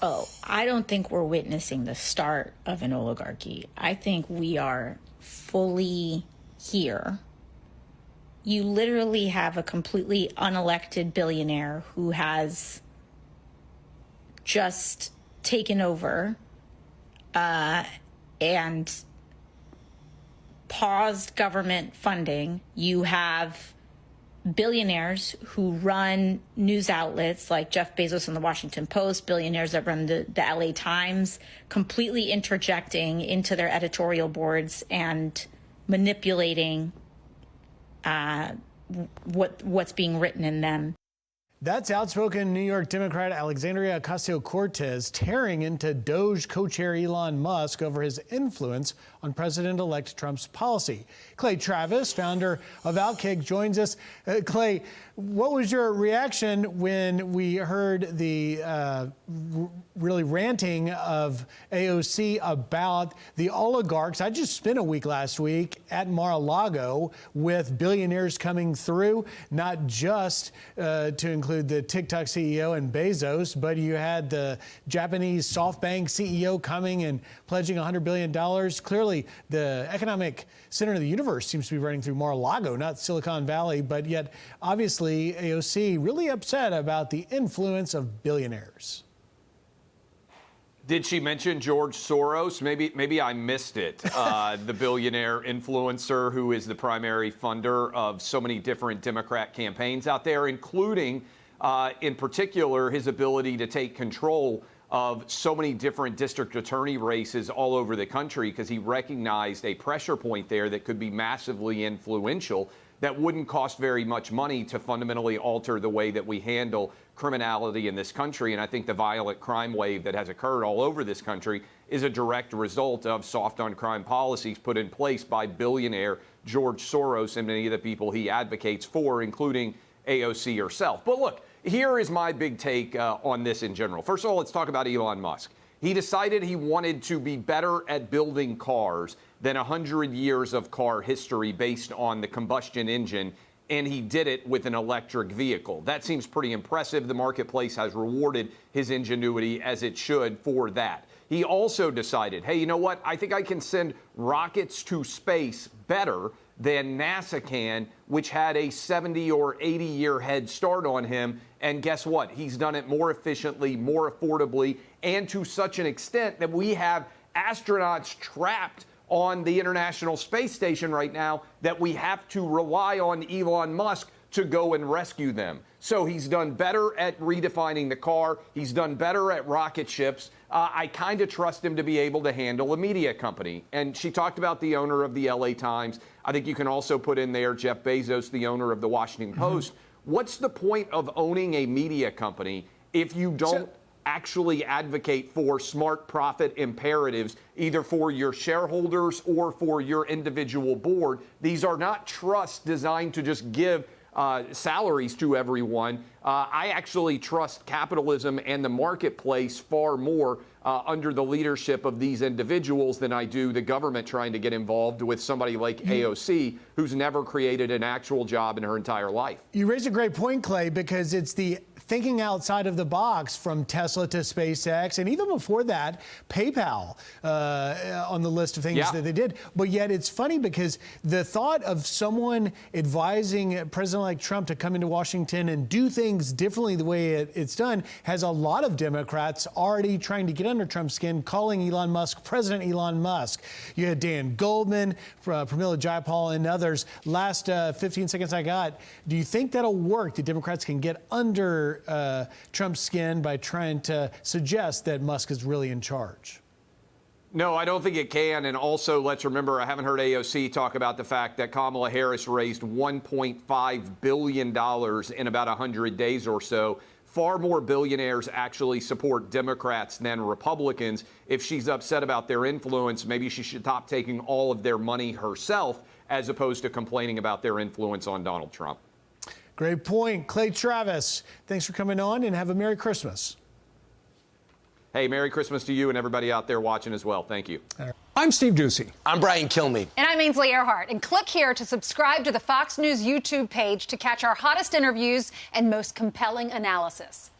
Oh, I don't think we're witnessing the start of an oligarchy. I think we are fully here. You literally have a completely unelected billionaire who has just taken over and paused government funding. You have billionaires who run news outlets like Jeff Bezos and the Washington Post, billionaires that run the LA Times, completely interjecting into their editorial boards and manipulating what's being written in them. That's outspoken New York Democrat Alexandria Ocasio-Cortez tearing into Doge co-chair Elon Musk over his influence on President-elect Trump's policy. Clay Travis, founder of OutKick, joins us. Clay, what was your reaction when we heard the really ranting of AOC about the oligarchs? I just spent a week last week at Mar-a-Lago with billionaires coming through, not just to include the TikTok CEO and Bezos, but you had the Japanese SoftBank CEO coming and pledging $100 billion. Clearly, the economic center of the universe seems to be running through Mar-a-Lago, not Silicon Valley, but yet obviously AOC really upset about the influence of billionaires. Did she mention George Soros? Maybe I missed it. The billionaire influencer who is the primary funder of so many different Democrat campaigns out there, including, in particular, his ability to take control of so many different district attorney races all over the country because he recognized a pressure point there that could be massively influential that wouldn't cost very much money to fundamentally alter the way that we handle criminality in this country. And I think the violent crime wave that has occurred all over this country is a direct result of soft on crime policies put in place by billionaire George Soros and many of the people he advocates for, including AOC herself. But look, here is my big take on this in general. First of all, let's talk about Elon Musk. He decided he wanted to be better at building cars than 100 years of car history based on the combustion engine, and he did it with an electric vehicle. That seems pretty impressive. The marketplace has rewarded his ingenuity, as it should, for that. He also decided, hey, you know what? I think I can send rockets to space better than NASA can, which had a 70 or 80-year head start on him. And guess what? He's done it more efficiently, more affordably, and to such an extent that we have astronauts trapped on the International Space Station right now that we have to rely on Elon Musk to go and rescue them. So he's done better at redefining the car. He's done better at rocket ships. I kind of trust him to be able to handle a media company. And she talked about the owner of the LA Times. I think you can also put in there Jeff Bezos, the owner of the Washington Post. What's the point of owning a media company if you don't actually advocate for smart profit imperatives, either for your shareholders or for your individual board? These are not trusts designed to just give salaries to everyone. I actually trust capitalism and the marketplace far more under the leadership of these individuals than I do the government trying to get involved with somebody like AOC, who's never created an actual job in her entire life. You raise a great point, Clay, because it's the thinking outside of the box, from Tesla to SpaceX, and even before that, PayPal on the list of things that they did. But yet it's funny because the thought of someone advising President-elect Trump to come into Washington and do things differently the way it's done has a lot of Democrats already trying to get under Trump's skin, calling Elon Musk President Elon Musk. You had Dan Goldman, Pramila Jayapal, and others. Last 15 seconds I got, do you think that'll work? The Democrats can get under Trump's skin by trying to suggest that Musk is really in charge? No, I don't think it can. And also, let's remember, I haven't heard AOC talk about the fact that Kamala Harris raised $1.5 billion in about 100 days or so. Far more billionaires actually support Democrats than Republicans. If she's upset about their influence, maybe she should stop taking all of their money herself as opposed to complaining about their influence on Donald Trump. Great point. Clay Travis, thanks for coming on, and have a Merry Christmas. Hey, Merry Christmas to you and everybody out there watching as well. Thank you. I'm Steve Doocy. I'm Brian Kilmeade. And I'm Ainsley Earhart. And click here to subscribe to the Fox News YouTube page to catch our hottest interviews and most compelling analysis.